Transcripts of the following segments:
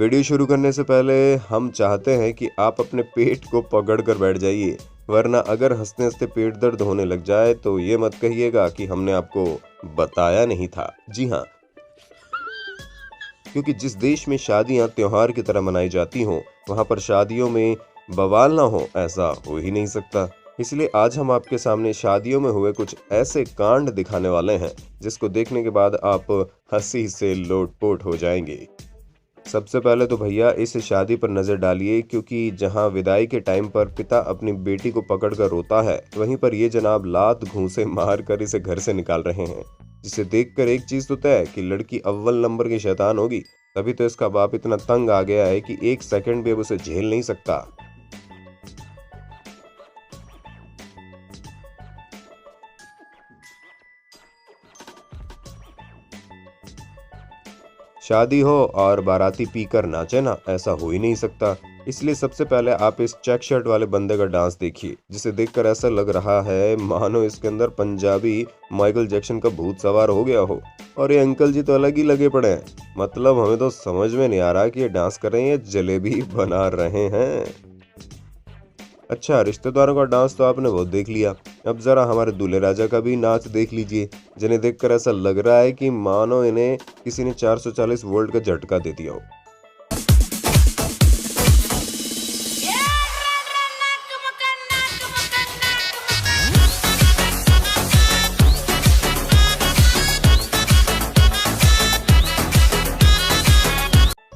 Video शुरू करने से पहले हम चाहते हैं कि आप अपने पेट को पकड़ कर बैठ जाइए, वरना अगर हंसते हंसते पेट दर्द होने लग जाए तो ये मत कहिएगा कि हमने आपको बताया नहीं था। जी हाँ, क्योंकि जिस देश में शादियां त्योहार की तरह मनाई जाती हों, वहां पर शादियों में बवाल ना हो, ऐसा हो ही नहीं सकता। इसलिए आज हम आपके सामने शादियों में हुए कुछ ऐसे कांड दिखाने वाले हैं जिसको देखने के बाद आप हंसी से लोटपोट हो जाएंगे। सबसे पहले तो भैया इस शादी पर नजर डालिए, क्योंकि जहां विदाई के टाइम पर पिता अपनी बेटी को पकड़कर रोता है, वहीं पर ये जनाब लात घूंसे मार कर इसे घर से निकाल रहे हैं, जिसे देखकर एक चीज तो तय है कि लड़की अव्वल नंबर की शैतान होगी। तभी तो इसका बाप इतना तंग आ गया है कि एक सेकंड भी अब उसे झेल नहीं सकता। शादी हो और बाराती पीकर नाचे ना, ऐसा हो ही नहीं सकता। इसलिए सबसे पहले आप इस चेक शर्ट वाले बंदे का डांस देखिए, जिसे देखकर ऐसा लग रहा है मानो इसके अंदर पंजाबी माइकल जैक्सन का भूत सवार हो गया हो। और ये अंकल जी तो अलग ही लगे पड़े हैं। मतलब हमें तो समझ में नहीं आ रहा कि ये डांस कर रहे हैं या जलेबी बना रहे हैं। अच्छा, रिश्तेदारों का डांस तो आपने बहुत देख लिया, अब जरा हमारे दूल्हे राजा का भी नाच देख लीजिए, जिन्हें देखकर ऐसा लग रहा है कि मानो इन्हें किसी ने 440 वोल्ट का झटका दे दिया हो।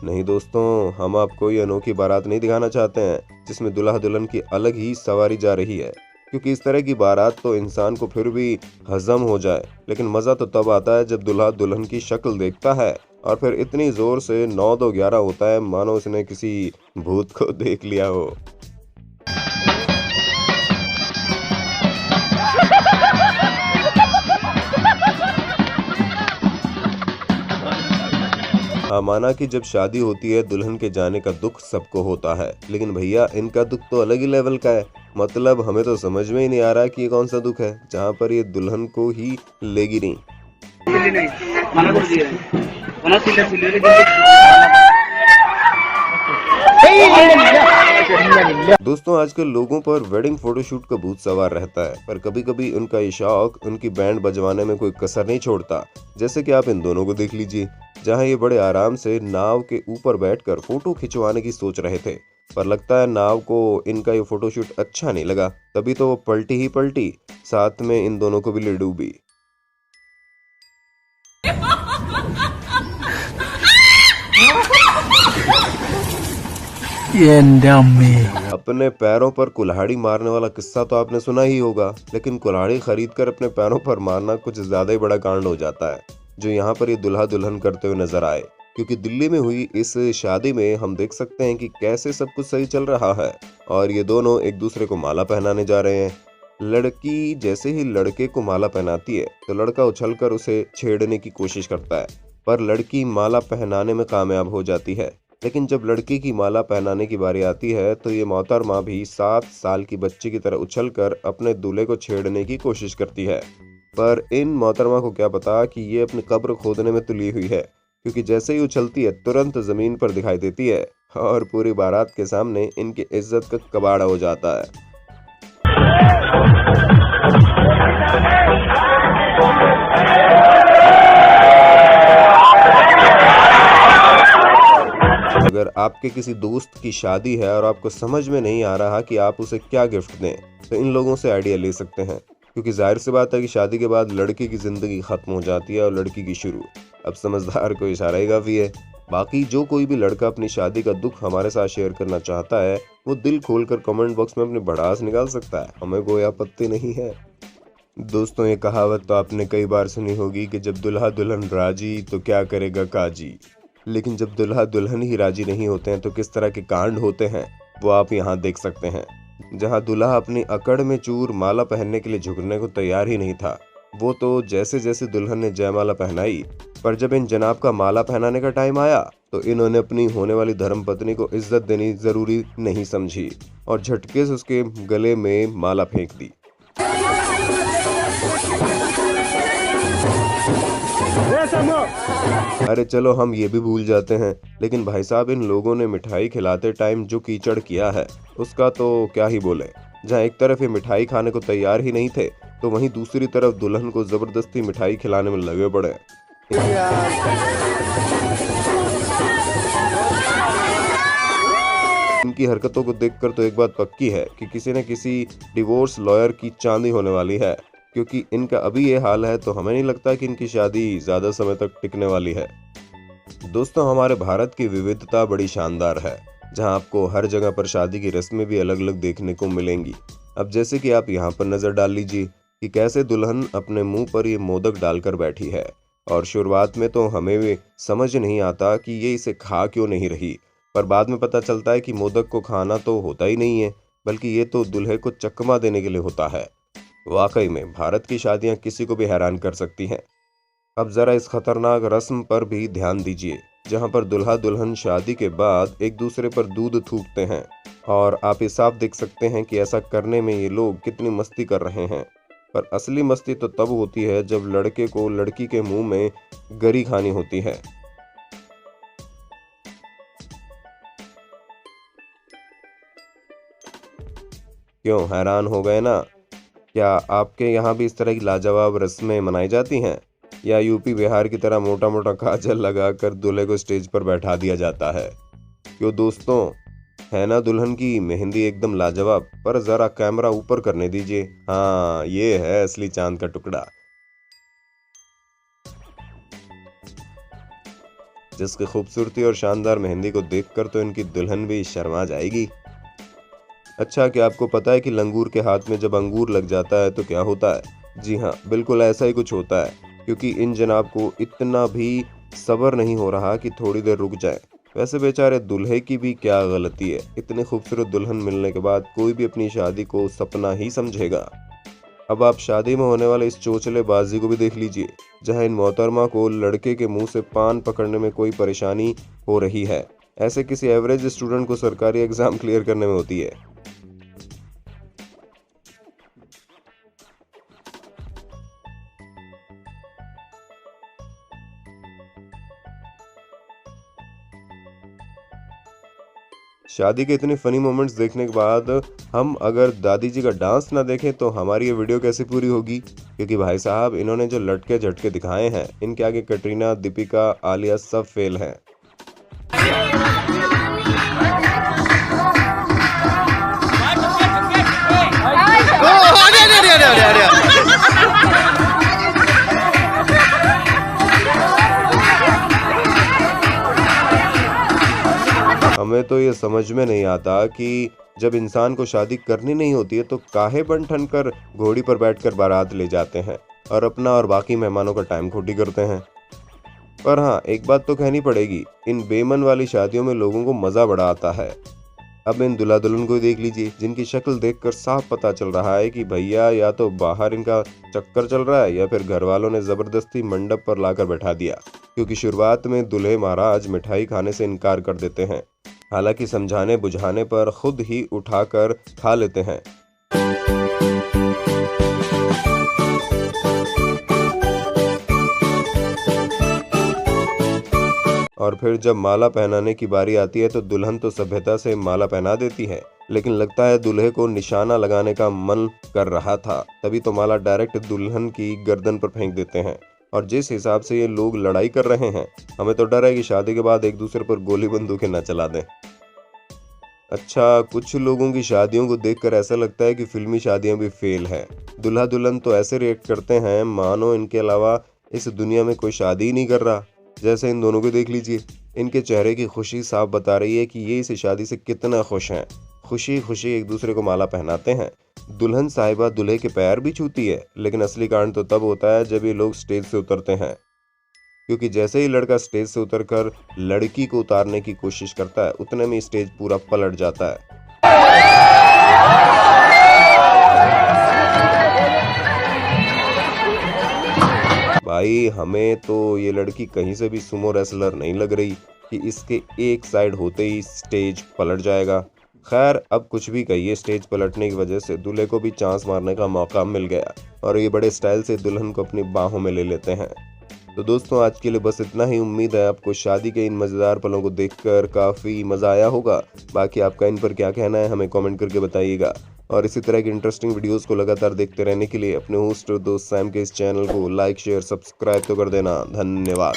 नहीं दोस्तों, हम आपको ये अनोखी बारात नहीं दिखाना चाहते हैं जिसमें दुल्हा दुल्हन की अलग ही सवारी जा रही है, क्योंकि इस तरह की बारात तो इंसान को फिर भी हजम हो जाए, लेकिन मजा तो तब आता है जब दुल्हा दुल्हन की शक्ल देखता है और फिर इतनी जोर से 9-2-11 होता है मानो उसने किसी भूत को देख लिया हो। हाँ, माना कि जब शादी होती है दुल्हन के जाने का दुख सबको होता है, लेकिन भैया इनका दुख तो अलग ही लेवल का है। मतलब हमें तो समझ में ही नहीं आ रहा कि ये कौन सा दुख है जहाँ पर ये दुल्हन को ही लेगी नहीं। दोस्तों, आजकल लोगों पर वेडिंग फोटोशूट का भूत सवार रहता है, पर कभी कभी उनका ये शौक उनकी बैंड बजवाने में कोई कसर नहीं छोड़ता। जैसे कि आप इन दोनों को देख लीजिए, जहां ये बड़े आराम से नाव के ऊपर बैठकर फोटो खिंचवाने की सोच रहे थे, पर लगता है नाव को इनका ये फोटोशूट अच्छा नहीं लगा, तभी तो वो पलटी ही पलटी, साथ में इन दोनों को भी ले डूबी। अपने पैरों पर कुल्हाड़ी मारने वाला किस्सा तो आपने सुना ही होगा, लेकिन कुल्हाड़ी खरीदकर अपने पैरों पर मारना कुछ ज्यादा ही बड़ा कांड हो जाता है, जो यहाँ पर ये दुल्हा दुल्हन करते हुए नजर आए। क्योंकि दिल्ली में हुई इस शादी में हम देख सकते हैं कि कैसे सब कुछ सही चल रहा है और ये दोनों एक दूसरे को माला पहनाने जा रहे हैं। लड़की जैसे ही लड़के को माला पहनाती है तो लड़का उछलकर उसे छेड़ने की कोशिश करता है, पर लड़की माला पहनाने में कामयाब हो जाती है। लेकिन जब लड़की की माला पहनाने की बारी आती है तो ये मोहतरमा भी 7 साल की बच्ची की तरह उछलकर अपने दूल्हे को छेड़ने की कोशिश करती है। पर इन मोहतरमा को क्या पता कि ये अपनी कब्र खोदने में तुली हुई है, क्योंकि जैसे ही उछलती है तुरंत जमीन पर दिखाई देती है और पूरी बारात के सामने इनकी इज्जत का कबाड़ा हो जाता है। अगर आपके किसी दोस्त की शादी है और आपको समझ में नहीं आ रहा कि आप उसे क्या गिफ्ट दें, तो इन लोगों से आइडिया ले सकते हैं, क्योंकि जाहिर सी बात है कि शादी के बाद लड़के की जिंदगी खत्म हो जाती है और लड़की की शुरू। अब समझदार को इशारा ही काफी है। बाकी जो कोई भी लड़का अपनी शादी का दुख हमारे साथ शेयर करना चाहता है, वो दिल खोलकर कमेंट बॉक्स में अपनी भड़ास निकाल सकता है, हमें कोई आपत्ति नहीं है। दोस्तों, ये कहावत तो आपने कई बार सुनी होगी कि जब दुल्हा दुल्हन राजी तो क्या करेगा काजी। लेकिन जब दुल्हा दुल्हन ही राजी नहीं होते हैं तो किस तरह के कांड होते हैं वो आप यहाँ देख सकते हैं। जहाँ दुल्हा अपनी अकड़ में चूर माला पहनने के लिए झुकने को तैयार ही नहीं था, वो तो जैसे जैसे दुल्हन ने जयमाला पहनाई, पर जब इन जनाब का माला पहनाने का टाइम आया तो इन्होंने अपनी होने वाली धर्मपत्नी को इज्जत देनी जरूरी नहीं समझी और झटके से उसके गले में माला फेंक दी। अरे चलो हम ये भी भूल जाते हैं, लेकिन भाई साहब इन लोगों ने मिठाई खिलाते टाइम जो कीचड़ किया है उसका तो क्या ही बोले। जहाँ एक तरफ ये मिठाई खाने को तैयार ही नहीं थे, तो वहीं दूसरी तरफ दुल्हन को जबरदस्ती मिठाई खिलाने में लगे पड़े। इनकी हरकतों को देखकर तो एक बात पक्की है कि किसी न किसी डिवोर्स लॉयर की चांदी होने वाली है, क्योंकि इनका अभी ये हाल है तो हमें नहीं लगता कि इनकी शादी ज्यादा समय तक टिकने वाली है। दोस्तों, हमारे भारत की विविधता बड़ी शानदार है, जहां आपको हर जगह पर शादी की रस्में भी अलग अलग देखने को मिलेंगी। अब जैसे कि आप यहाँ पर नजर डाल लीजिए कि कैसे दुल्हन अपने मुंह पर ये मोदक डालकर बैठी है, और शुरुआत में तो हमें भी समझ नहीं आता कि ये इसे खा क्यों नहीं रही, पर बाद में पता चलता है कि मोदक को खाना तो होता ही नहीं है, बल्कि ये तो दूल्हे को चकमा देने के लिए होता है। वाकई में भारत की शादियां किसी को भी हैरान कर सकती हैं। अब जरा इस खतरनाक रस्म पर भी ध्यान दीजिए, जहां पर दुल्हा दुल्हन शादी के बाद एक दूसरे पर दूध थूकते हैं, और आप ये साफ देख सकते हैं कि ऐसा करने में ये लोग कितनी मस्ती कर रहे हैं। पर असली मस्ती तो तब होती है जब लड़के को लड़की के मुंह में गरी खानी होती है। क्यों हैरान हो गए ना? क्या आपके यहाँ भी इस तरह की लाजवाब रस्में मनाई जाती हैं, या यूपी बिहार की तरह मोटा मोटा काजल लगाकर दूल्हे को स्टेज पर बैठा दिया जाता है? क्यों दोस्तों, है ना दुल्हन की मेहंदी एकदम लाजवाब? पर जरा कैमरा ऊपर करने दीजिए। हाँ, ये है असली चांद का टुकड़ा, जिसकी खूबसूरती और शानदार मेहंदी को देखकर तो इनकी दुल्हन भी शर्मा जाएगी। अच्छा, क्या आपको पता है कि लंगूर के हाथ में जब अंगूर लग जाता है तो क्या होता है? जी हाँ, बिल्कुल ऐसा ही कुछ होता है, क्योंकि इन जनाब को इतना भी सब्र नहीं हो रहा कि थोड़ी देर रुक जाए। वैसे बेचारे दूल्हे की भी क्या गलती है, इतनी खूबसूरत दुल्हन मिलने के बाद कोई भी अपनी शादी को सपना ही समझेगा। अब आप शादी में होने वाले इस चोचलेबाजी को भी देख लीजिए, जहां इन मोहतरमा को लड़के के मुंह से पान पकड़ने में कोई परेशानी हो रही है। ऐसे किसी एवरेज स्टूडेंट को सरकारी एग्जाम क्लियर करने में होती है। शादी के इतने फनी मोमेंट्स देखने के बाद हम अगर दादी जी का डांस ना देखें तो हमारी ये वीडियो कैसे पूरी होगी? क्योंकि भाई साहब इन्होंने जो लटके झटके दिखाए हैं, इनके आगे कटरीना, दीपिका, आलिया सब फेल हैं। हमें तो ये समझ में नहीं आता कि जब इंसान को शादी करनी नहीं होती है तो काहे बन ठन कर घोड़ी पर बैठकर बारात ले जाते हैं और अपना और बाकी मेहमानों का टाइम खोटी करते हैं। पर हाँ, एक बात तो कहनी पड़ेगी, इन बेमन वाली शादियों में लोगों को मजा बड़ा आता है। अब इन दुल्हा दुल्हन को देख लीजिए, जिनकी शक्ल देखकर साफ पता चल रहा है कि भैया या तो बाहर इनका चक्कर चल रहा है या फिर घर वालों ने जबरदस्ती मंडप पर लाकर बैठा दिया, क्योंकि शुरुआत में दूल्हे महाराज मिठाई खाने से इनकार कर देते हैं, हालांकि समझाने बुझाने पर खुद ही उठाकर खा लेते हैं। और फिर जब माला पहनाने की बारी आती है तो दुल्हन तो सभ्यता से माला पहना देती है, लेकिन लगता है दूल्हे को निशाना लगाने का मन कर रहा था, तभी तो माला डायरेक्ट दुल्हन की गर्दन पर फेंक देते हैं। और जिस हिसाब से ये लोग लड़ाई कर रहे हैं, हमें तो डर है कि शादी के बाद एक दूसरे पर गोली बंदूकें न चला दें। अच्छा, कुछ लोगों की शादियों को देखकर ऐसा लगता है कि फिल्मी शादियां भी फेल हैं। दूल्हा दुल्हन तो ऐसे रिएक्ट करते हैं मानो इनके अलावा इस दुनिया में कोई शादी ही नहीं कर रहा। जैसे इन दोनों को देख लीजिए, इनके चेहरे की खुशी साफ बता रही है कि ये इस शादी से कितना खुश हैं। खुशी खुशी एक दूसरे को माला पहनाते हैं। दुल्हन साहिबा दूल्हे के पैर भी छूती है, लेकिन असली कांड तो तब होता है जब ये लोग स्टेज से उतरते हैं, क्योंकि जैसे ही लड़का स्टेज से उतरकर लड़की को उतारने की कोशिश करता है, उतने में स्टेज पूरा पलट जाता है। भाई, हमें तो ये लड़की कहीं से भी सुमो रेसलर नहीं लग रही कि इसके एक साइड होते ही स्टेज पलट जाएगा। खैर, अब कुछ भी कहिए, स्टेज पलटने की वजह से दूल्हे को भी चांस मारने का मौका मिल गया और ये बड़े स्टाइल से दुल्हन को अपनी बाहों में ले लेते हैं। तो दोस्तों आज के लिए बस इतना ही। उम्मीद है आपको शादी के इन मज़ेदार पलों को देखकर काफ़ी मज़ा आया होगा। बाकी आपका इन पर क्या कहना है हमें कमेंट करके बताइएगा। और इसी तरह की इंटरेस्टिंग वीडियोस को लगातार देखते रहने के लिए अपने होस्ट और दोस्त सैम के इस चैनल को लाइक शेयर सब्सक्राइब तो कर देना। धन्यवाद।